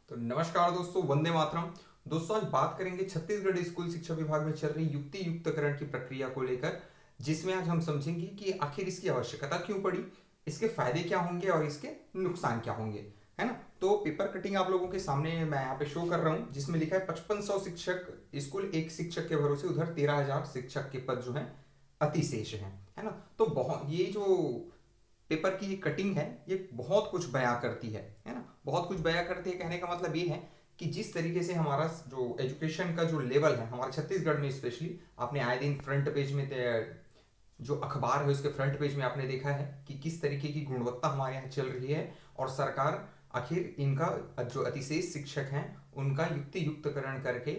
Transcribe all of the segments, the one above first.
तो नमस्कार दोस्तों, वंदे मातरम। दोस्तों, आज बात करेंगे छत्तीसगढ़ स्कूल शिक्षा विभाग में चल रही युक्ति युक्तकरण की प्रक्रिया को लेकर, जिसमें आज हम समझेंगे कि आखिर इसकी आवश्यकता क्यों पड़ी, इसके फायदे क्या होंगे और इसके नुकसान क्या होंगे, है ना। तो पेपर कटिंग आप लोगों के सामने मैं यहाँ पे शो कर रहा हूँ, जिसमें लिखा है 5500 शिक्षक स्कूल एक शिक्षक के भरोसे, उधर 13,000 शिक्षक के पद जो है अतिशेष है ना। तो बहुत ये जो पेपर की ये कटिंग है ये बहुत कुछ बयां करती है ना। बहुत कुछ बयां करती है कहने का मतलब ये है कि जिस तरीके से हमारा जो एजुकेशन का जो लेवल है हमारे छत्तीसगढ़ में स्पेशली, आपने आए दिन फ्रंट पेज में जो अखबार है उसके फ्रंट पेज में आपने देखा है कि किस तरीके की गुणवत्ता हमारे यहाँ चल रही है, और सरकार आखिर इनका जो अतिशेष शिक्षक हैं उनका युक्ति युक्तकरण करके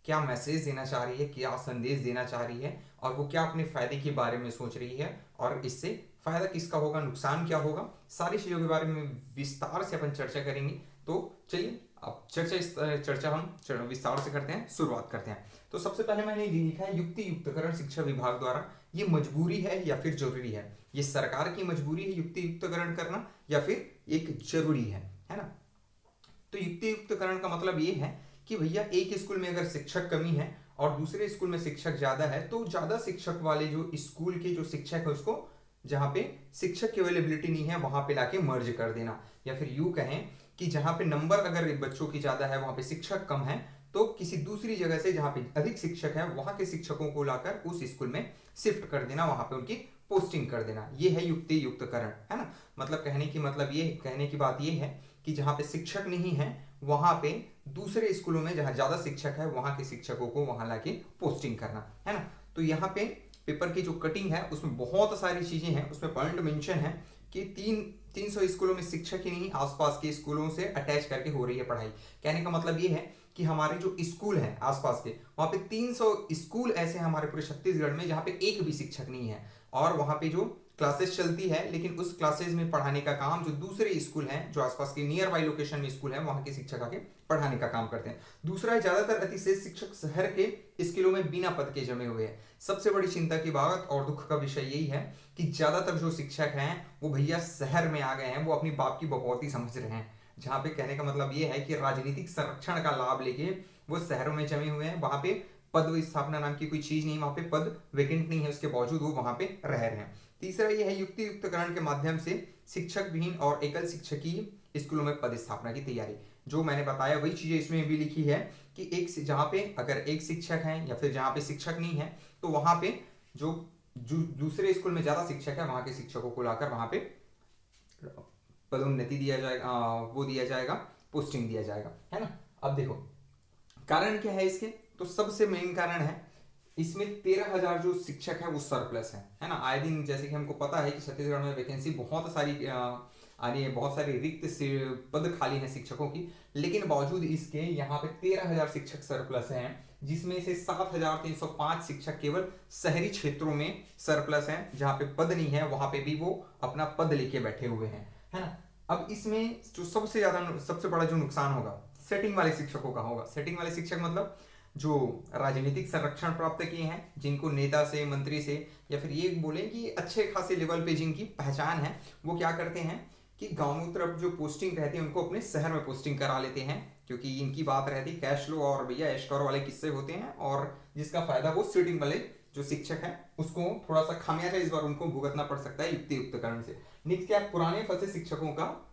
क्या मैसेज देना चाह रही है, क्या संदेश देना चाह रही है, और वो क्या अपने फायदे के बारे में सोच रही है, और इससे फायदा किसका होगा, नुकसान क्या होगा, सारी चीजों के बारे में विस्तार से अपन चर्चा करेंगे। तो चलिए अब चर्चा हम विस्तार से करते हैं, शुरुआत करते हैं। तो सबसे पहले मैंने लिखा है युक्ति युक्तकरण शिक्षा विभाग द्वारा ये मजबूरी है या फिर जरूरी है। ये सरकार की मजबूरी है युक्ति युक्तकरण करना या फिर एक जरूरी है ना। तो युक्ति युक्तकरण का मतलब ये है कि भैया एक स्कूल में अगर शिक्षक कमी है और दूसरे स्कूल में शिक्षक ज्यादा है, तो ज्यादा शिक्षक वाले जो स्कूल के जो शिक्षक है उसको जहां पे शिक्षक की अवेलेबिलिटी नहीं है वहां पे लाके मर्ज कर देना, या फिर यूं कहें कि जहां पे नंबर अगर बच्चों की ज्यादा है वहां पे शिक्षक कम है, तो किसी दूसरी जगह से जहां पे अधिक शिक्षक है वहां के शिक्षकों को लाकर उस स्कूल में शिफ्ट कर देना, वहां पे उनकी पोस्टिंग कर देना। ये है युक्ति युक्तकरण, है ना। मतलब कहने की बात ये है कि जहां पे शिक्षक नहीं है वहां पे दूसरे स्कूलों में जहां ज्यादा शिक्षक है वहां के शिक्षकों को वहां लाके पोस्टिंग करना, है ना। तो यहाँ पे पेपर की जो कटिंग है उसमें बहुत सारी चीजें हैं, उसमें पॉइंट मेंशन है कि 300 स्कूलों में शिक्षक ही नहीं, आसपास के स्कूलों से अटैच करके हो रही है पढ़ाई। कहने का मतलब ये है कि हमारे जो स्कूल हैं आसपास के, वहां पे 300 स्कूल ऐसे हैं हमारे पूरे छत्तीसगढ़ में जहां पे एक भी शिक्षक नहीं है, और वहां पे जो क्लासेस चलती है, लेकिन उस क्लासेस में पढ़ाने का काम जो दूसरे स्कूल हैं जो आसपास के नियर बाई लोकेशन में स्कूल है वहां के शिक्षक आके पढ़ाने का काम करते हैं। दूसरा है ज्यादातर अतिशेष शिक्षक शहर के स्कूलों में बिना पद के जमे हुए हैं। सबसे बड़ी चिंता की बात और दुख का विषय यही है कि ज्यादातर जो शिक्षक हैं वो भैया शहर में आ गए हैं, वो अपनी बाप की बकौती समझ रहे हैं। जहां पे कहने का मतलब ये है कि राजनीतिक संरक्षण का लाभ लेके वो शहरों में जमे हुए हैं, वहां पे पद स्थापना नाम की कोई चीज नहीं, वहां पे पद वेकेंट नहीं है, उसके बावजूद वो वहां पे रह रहे हैं। तीसरा यह है युक्ति युक्तकरण के माध्यम से शिक्षक विहीन और एकल शिक्षकीय स्कूलों में पद स्थापना की तैयारी। जो मैंने बताया वही चीजें इसमें भी लिखी है कि एक जहां पे अगर एक शिक्षक है या फिर जहां पे शिक्षक नहीं है, तो वहां पे जो दूसरे स्कूल में ज्यादा शिक्षक है वहां के शिक्षकों को लाकर वहां पे पदोन्नति दिया जाएगा, वो दिया जाएगा, पोस्टिंग दिया जाएगा, है ना। अब देखो कारण क्या है इसके, तो सबसे मेन कारण है इसमें 13,000 जो शिक्षक है वो सरप्लस है ना। आए दिन जैसे कि हमको पता है कि छत्तीसगढ़ में वैकेंसी बहुत सारी आ रही है, बहुत सारी रिक्त पद खाली हैं शिक्षकों की, लेकिन बावजूद इसके यहाँ पे 13,000 शिक्षक सरप्लस हैं, जिसमें से 7,305 शिक्षक केवल शहरी क्षेत्रों में सरप्लस हैं, जहां पे पद नहीं है वहां पे भी वो अपना पद लेके बैठे हुए हैं, है ना। अब इसमें जो सबसे बड़ा जो नुकसान होगा सेटिंग वाले शिक्षकों का होगा। सेटिंग वाले शिक्षक मतलब जो राजनीतिक संरक्षण प्राप्त किए हैं, जिनको नेता से, मंत्री से, या फिर ये बोले कि अच्छे खासे लेवल पे जिनकी पहचान है, वो क्या करते हैं कि गांवों तरफ जो पोस्टिंग रहती है उनको अपने शहर में पोस्टिंग करा लेते हैं, क्योंकि इनकी बात रहती है कैश लो और भैया ऐश करो वाले किस्से होते हैं, और जिसका फायदा वो सिटिंग वाले जो शिक्षक है उसको थोड़ा सा खामियाजा इस बार उनको भुगतना पड़ सकता है युक्ति युक्तकरण से। नेक्स्ट क्या, पुराने फंसे शिक्षकों का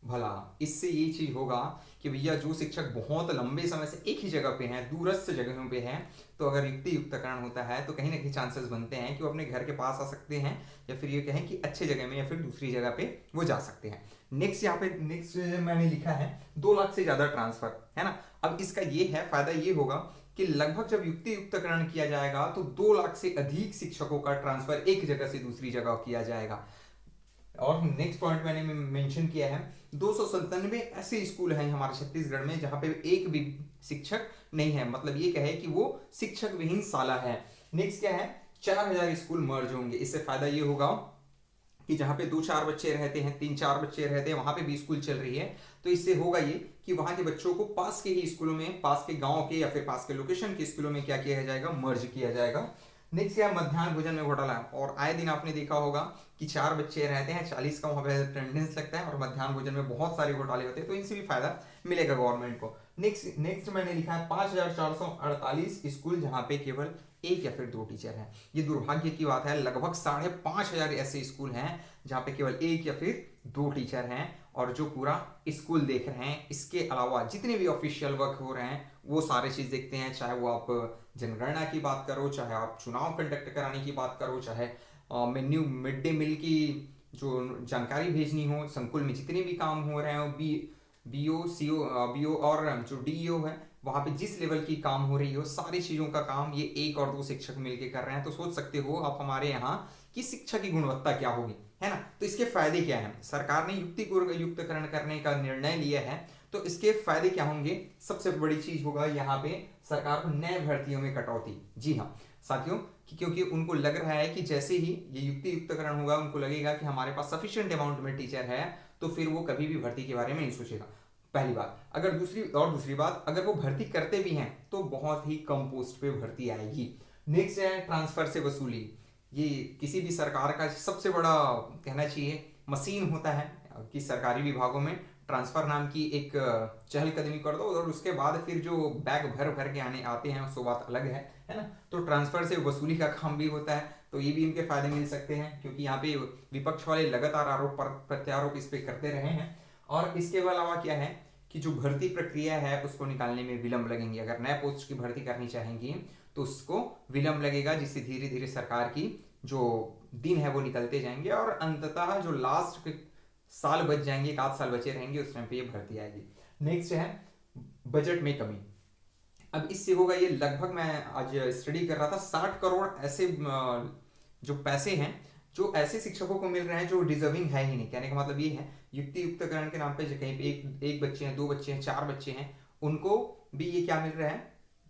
भला। इससे ये चीज होगा कि भैया जो शिक्षक बहुत लंबे समय से एक ही जगह पे हैं, दूरस्थ जगहों पे हैं, तो अगर युक्ति युक्तकरण होता है तो कहीं ना कहीं चांसेस बनते हैं कि वो अपने घर के पास आ सकते हैं, या फिर ये कहें कि अच्छे जगह में या फिर दूसरी जगह पे वो जा सकते हैं। नेक्स्ट मैंने लिखा है 2 लाख से ज्यादा ट्रांसफर, है ना। अब इसका ये है फायदा, ये होगा कि लगभग जब युक्ति युक्तकरण किया जाएगा तो 2 लाख से अधिक शिक्षकों का ट्रांसफर एक जगह से दूसरी जगह किया जाएगा। और नेक्स्ट पॉइंट मैंने मेंशन किया है 297 ऐसे स्कूल हैं हमारे छत्तीसगढ़ में जहां पे एक भी शिक्षक नहीं है, मतलब ये कहे कि वो शिक्षक विहीन शाला है। नेक्स्ट क्या है, 4,000 स्कूल मर्ज होंगे। इससे फायदा ये होगा कि जहां पे 2-4 बच्चे रहते हैं, 3-4 बच्चे रहते हैं, वहां पे भी स्कूल चल रही है, तो इससे होगा ये कि वहां के बच्चों को पास के ही स्कूलों में, पास के गांव के या फिर पास के लोकेशन के स्कूलों में क्या किया जाएगा, मर्ज किया जाएगा, नेक्स्ट क्या है, मध्याह्न भोजन में घोटाला। और आए दिन आपने देखा होगा कि 4 बच्चे रहते हैं, 40 का वहां पे अटेंडेंस लगता है और मध्याह्न भोजन में बहुत सारे घोटाले होते हैं, तो इनसे भी फायदा मिलेगा गवर्नमेंट को। नेक्स्ट नेक्स्ट मैंने लिखा है 5448 स्कूल जहां पे केवल एक या फिर दो टीचर हैं। ये दुर्भाग्य की बात है, लगभग 5500 ऐसे स्कूल हैं जहां पे केवल एक या फिर दो टीचर हैं और जो पूरा स्कूल देख रहे हैं। इसके अलावा जितने भी ऑफिशियल वर्क हो रहे हैं वो सारे चीज देखते हैं, चाहे वो आप जनगणना की बात करो, चाहे आप चुनाव कंडक्ट कराने की बात करो, चाहे मेन्यू मिड डे मील की जो जानकारी भेजनी हो, संकुल में जितने भी काम हो रहे हैं, बीओ सीओ बीओ और जो डीईओ है वहां पे जिस लेवल की काम हो रही हो, सारी चीजों का काम ये एक और दो शिक्षक मिलकर कर रहे हैं। तो सोच सकते हो आप हमारे यहाँ की शिक्षा की गुणवत्ता क्या होगी, है ना। तो इसके फायदे क्या हैं, सरकार ने युक्तिकरण करने का निर्णय लिया है, तो इसके फायदे क्या होंगे। सबसे बड़ी चीज होगा यहाँ पे सरकार को नए भर्तियों में कटौती। जी हाँ साथियों, क्योंकि उनको लग रहा है कि जैसे ही ये युक्तिकरण होगा, उनको लगेगा कि हमारे पास सफिशिएंट अमाउंट में टीचर है, तो फिर वो कभी भी भर्ती के बारे में नहीं सोचेगा, पहली बात। अगर दूसरी बात, अगर वो भर्ती करते भी हैं तो बहुत ही कम पोस्ट पे भर्ती आएगी। नेक्स्ट है ट्रांसफर से वसूली। ये किसी भी सरकार का सबसे बड़ा कहना चाहिए मशीन होता है कि सरकारी विभागों में ट्रांसफर नाम की एक चहलकदमी कर दो और उसके बाद फिर जो बैग भर भर के आते हैं उसको बात अलग है ना। तो ट्रांसफर से वसूली का काम भी होता है, तो ये भी इनके फायदे मिल सकते हैं, क्योंकि यहाँ पे विपक्ष वाले लगातार आरोप प्रत्यारोप इस पे करते रहे हैं। और इसके अलावा क्या है कि जो भर्ती प्रक्रिया है उसको निकालने में विलंब लगेंगे। अगर नए पोस्ट की भर्ती करनी चाहेंगी तो उसको विलंब लगेगा, जिससे धीरे धीरे सरकार की जो दिन है वो निकलते जाएंगे और अंततः जो लास्ट साल बच जाएंगे, 1 आध साल बचे रहेंगे, उस टाइम पे ये भर्ती आएगी। नेक्स्ट है बजट में कमी। अब इससे होगा ये, लगभग मैं आज स्टडी कर रहा था, 60 करोड़ ऐसे जो पैसे हैं जो ऐसे शिक्षकों को मिल रहे हैं जो डिजर्विंग है ही नहीं। कहने का मतलब ये है युक्तिकरण के नाम पे कहीं पे एक बच्चे हैं, 2 बच्चे हैं, 4 बच्चे हैं, उनको भी ये क्या मिल रहा है,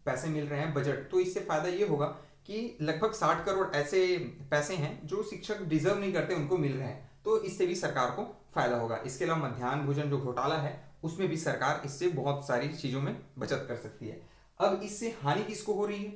पैसे मिल रहे हैं, बजट। तो इससे फायदा ये होगा कि लगभग 60 करोड़ ऐसे पैसे हैं जो शिक्षक डिजर्व नहीं करते, उनको मिल रहे हैं, तो इससे भी सरकार को फायदा होगा। इसके अलावा मध्याह्न भोजन जो घोटाला है उसमें भी सरकार इससे बहुत सारी चीजों में बचत कर सकती है। अब इससे हानि किसको हो रही है,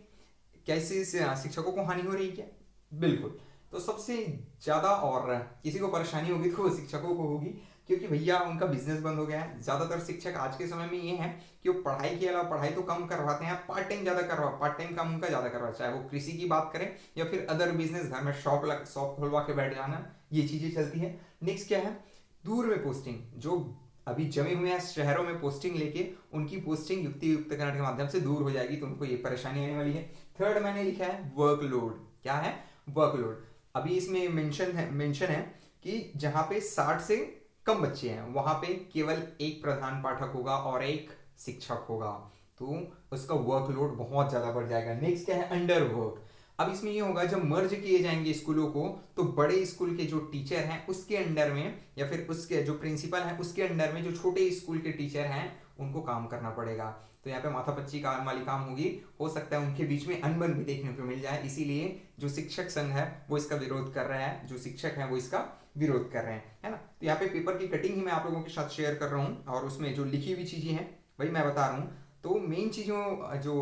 कैसे शिक्षकों को हानि हो रही है क्या, बिल्कुल। तो सबसे ज्यादा और किसी को परेशानी होगी तो शिक्षकों को होगी, क्योंकि भैया उनका बिजनेस बंद हो गया है। ज्यादातर शिक्षक आज के समय में ये है कि वो पढ़ाई के अलावा, पढ़ाई तो कम करवाते हैं, पार्ट टाइम काम उनका ज्यादा करवा, चाहे वो कृषि की बात करें या फिर अदर बिजनेस, घर में शॉप खुलवा के बैठ जाना, ये चीजें चलती है। नेक्स्ट क्या है, दूर में पोस्टिंग, जो अभी जमे हुए हैं शहरों में पोस्टिंग लेके, उनकी पोस्टिंग युक्तिकरण के माध्यम से दूर हो जाएगी, तो उनको ये परेशानी आने वाली है। थर्ड मैंने लिखा है वर्कलोड। क्या है, वर्कलोड। अभी इसमें मेंशन है कि जहां पे 60 से कम बच्चे हैं वहां पे केवल एक प्रधान पाठक होगा और एक शिक्षक होगा, तो उसका वर्कलोड बहुत ज्यादा बढ़ जाएगा। नेक्स्ट क्या है, अंडर वर्क। अब इसमें ये होगा जब मर्ज किए जाएंगे स्कूलों को, तो बड़े स्कूल के जो टीचर हैं उसके अंडर में, या फिर उसके जो प्रिंसिपल हैं उसके अंडर में जो छोटे स्कूल के टीचर हैं उनको काम करना पड़ेगा। तो यहाँ पे माथापच्ची वाली काम होगी, हो सकता है उनके बीच में अनबन भी देखने को मिल जाए। इसीलिए जो शिक्षक संघ है वो इसका विरोध कर रहा है, जो शिक्षक है वो इसका विरोध कर रहे हैं, है ना। तो यहाँ पे पेपर की कटिंग ही मैं आप लोगों के साथ शेयर कर रहा हूँ और उसमें जो लिखी हुई चीजें हैं वही मैं बता रहा हूँ। तो मेन चीजों जो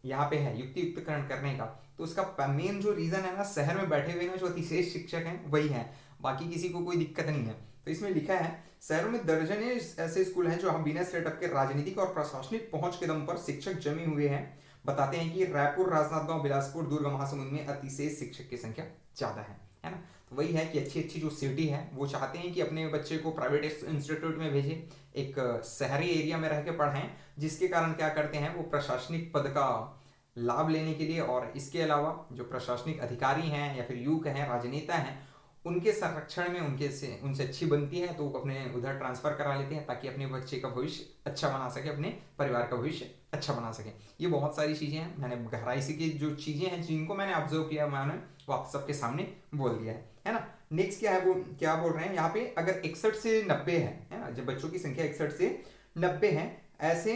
यहाँ पे है युक्तिकरण करने का, तो उसका मेन जो रीजन है ना, शहर में बैठे हुए ना जो अतिशेष शिक्षक हैं वही है, बाकी किसी को कोई दिक्कत नहीं है। तो इसमें लिखा है शहरों में दर्जने ऐसे स्कूल हैं जो बिना सेटअप के राजनीतिक और प्रशासनिक पहुंच के दम पर शिक्षक जमे हुए हैं। बताते हैं कि रायपुर, राजनांदगांव, बिलासपुर, दुर्ग, महासमुंद में अतिशेष शिक्षक की संख्या ज्यादा है ना। तो वही है कि अच्छी जो सिटी है वो चाहते हैं कि अपने बच्चे को प्राइवेट इंस्टीट्यूट में भेजें, एक शहरी एरिया में रह के पढ़ाएं, जिसके कारण क्या करते हैं वो प्रशासनिक पद का लाभ लेने के लिए, और इसके अलावा जो प्रशासनिक अधिकारी हैं या फिर युग हैं, राजनेता हैं, उनके संरक्षण में उनसे अच्छी बनती है, तो अपने उधर ट्रांसफर करा लेते हैं ताकि अपने बच्चे का भविष्य अच्छा बना सके, अपने परिवार का भविष्य अच्छा बना सके। ये बहुत सारी चीजें हैं, मैंने गहराई से की जो चीजें हैं जिनको मैंने ऑब्जर्व किया, मैंने वो आप सबके सामने बोल दिया है ना। नेक्स्ट क्या है, वो क्या बोल रहे हैं यहाँ पे, अगर 61 से 90 है ना, जब बच्चों की संख्या 61 से 90 है, ऐसे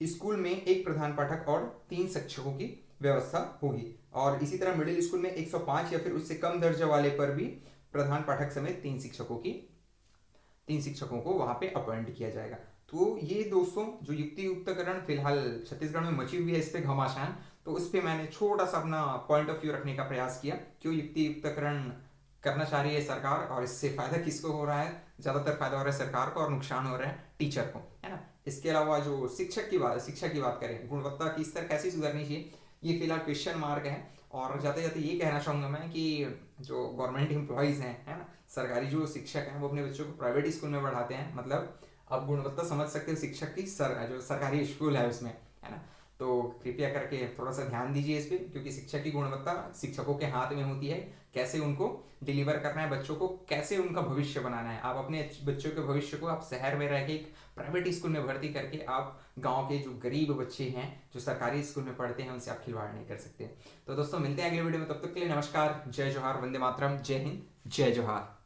स्कूल में एक प्रधान पाठक और 3 शिक्षकों की व्यवस्था होगी। और इसी तरह मिडिल स्कूल में 105 या फिर उससे कम दर्जे वाले पर भी प्रधान पाठक समेत 3 शिक्षकों को वहां पे अपॉइंट किया जाएगा। तो ये दोस्तों जो युक्तिकरण फिलहाल छत्तीसगढ़ में मची हुई है, इस पे घमासान, तो उस पर मैंने छोटा सा अपना पॉइंट ऑफ व्यू रखने का प्रयास किया, क्यों युक्ति युक्तकरण करना चाह रही है सरकार और इससे फायदा किसको हो रहा है, ज़्यादातर फायदा हो रहा है सरकार को और नुकसान हो रहा है टीचर को, है ना। इसके अलावा जो शिक्षा की बात करें, गुणवत्ता की स्तर कैसी सुधरनी चाहिए, ये फिलहाल क्वेश्चन मार्क है। और जाते जाते ये कहना चाहूँगा मैं कि जो गवर्नमेंट एम्प्लॉयज़ हैं, है ना, सरकारी जो शिक्षक हैं वो अपने बच्चों को प्राइवेट स्कूल में पढ़ाते हैं, मतलब आप गुणवत्ता समझ सकते हो शिक्षक की, जो सरकारी स्कूल है उसमें, है ना। तो कृपया करके थोड़ा सा ध्यान दीजिए इस पर, क्योंकि शिक्षा की गुणवत्ता शिक्षकों के हाथ में होती है, कैसे उनको डिलीवर करना है बच्चों को, कैसे उनका भविष्य बनाना है। आप अपने बच्चों के भविष्य को आप शहर में रह के एक प्राइवेट स्कूल में भर्ती करके आप गांव के जो गरीब बच्चे हैं जो सरकारी स्कूल में पढ़ते हैं उनसे आप खिलवाड़ नहीं कर सकते। तो दोस्तों मिलते हैं अगले वीडियो में, तब तक के लिए नमस्कार, जय जोहार, वंदे मातरम, जय हिंद, जय जोहार।